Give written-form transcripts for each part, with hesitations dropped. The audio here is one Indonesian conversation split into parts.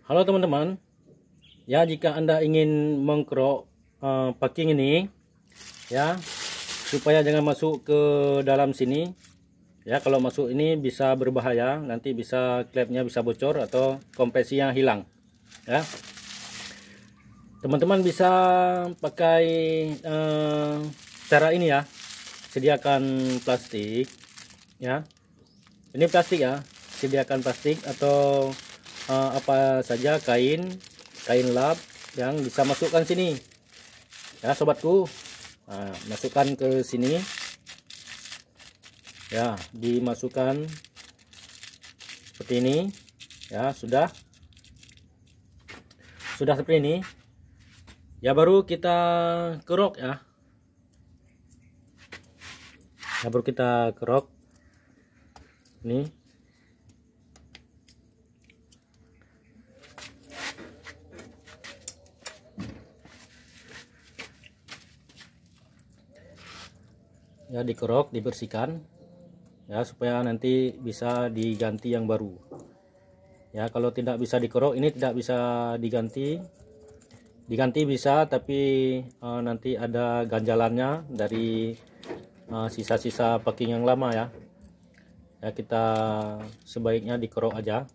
Halo teman-teman, ya jika Anda ingin mengkerok packing ini, ya supaya jangan masuk ke dalam sini, ya kalau masuk ini bisa berbahaya, nanti bisa klepnya bisa bocor atau kompresinya hilang, ya. Teman-teman bisa pakai cara ini ya, sediakan plastik, ya. Ini plastik ya, sediakan plastik atau apa saja kain lap yang bisa masukkan sini ya sobatku. Nah, masukkan ke sini ya, dimasukkan seperti ini ya. Sudah seperti ini ya, baru kita kerok ya, baru kita kerok ini. Ya, dikerok, dibersihkan ya supaya nanti bisa diganti yang baru ya. Kalau tidak bisa dikerok, ini tidak bisa diganti bisa, tapi nanti ada ganjalannya dari sisa-sisa packing yang lama ya. Ya, kita sebaiknya dikerok aja.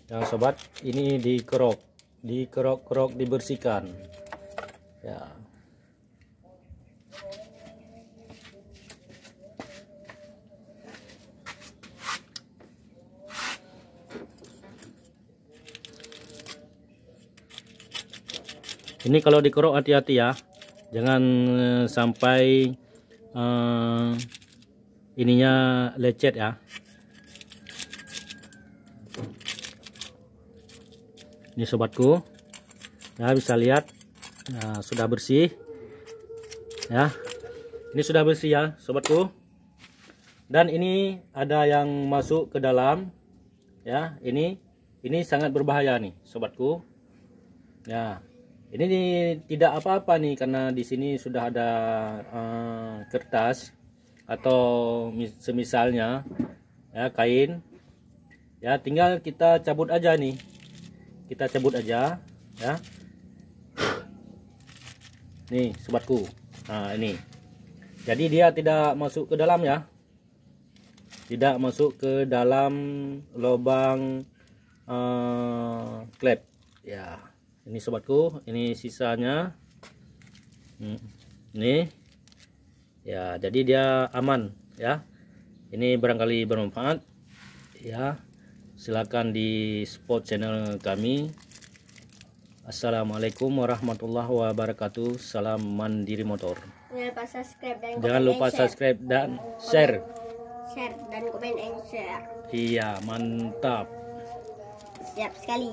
Ya sobat, ini dikerok, dibersihkan ya. Ini kalau dikerok hati-hati ya, jangan sampai ininya lecet ya. Ini sobatku ya, bisa lihat. Nah, sudah bersih ya, ini sudah bersih ya sobatku. Dan ini ada yang masuk ke dalam ya, ini sangat berbahaya nih sobatku ya. Ini tidak apa-apa nih, karena di sini sudah ada kertas atau semisalnya ya, kain ya, tinggal kita cabut aja nih, kita cabut aja ya. Nih sobatku, nah ini jadi dia tidak masuk ke dalam ya, tidak masuk ke dalam lubang klep ya. Ini sobatku, ini sisanya ini ya, jadi dia aman ya. Ini barangkali bermanfaat ya, silakan di support channel kami. Assalamualaikum warahmatullahi wabarakatuh. Salam mandiri motor. Jangan lupa subscribe dan share. Share dan komen and share. Iya, mantap. Siap sekali.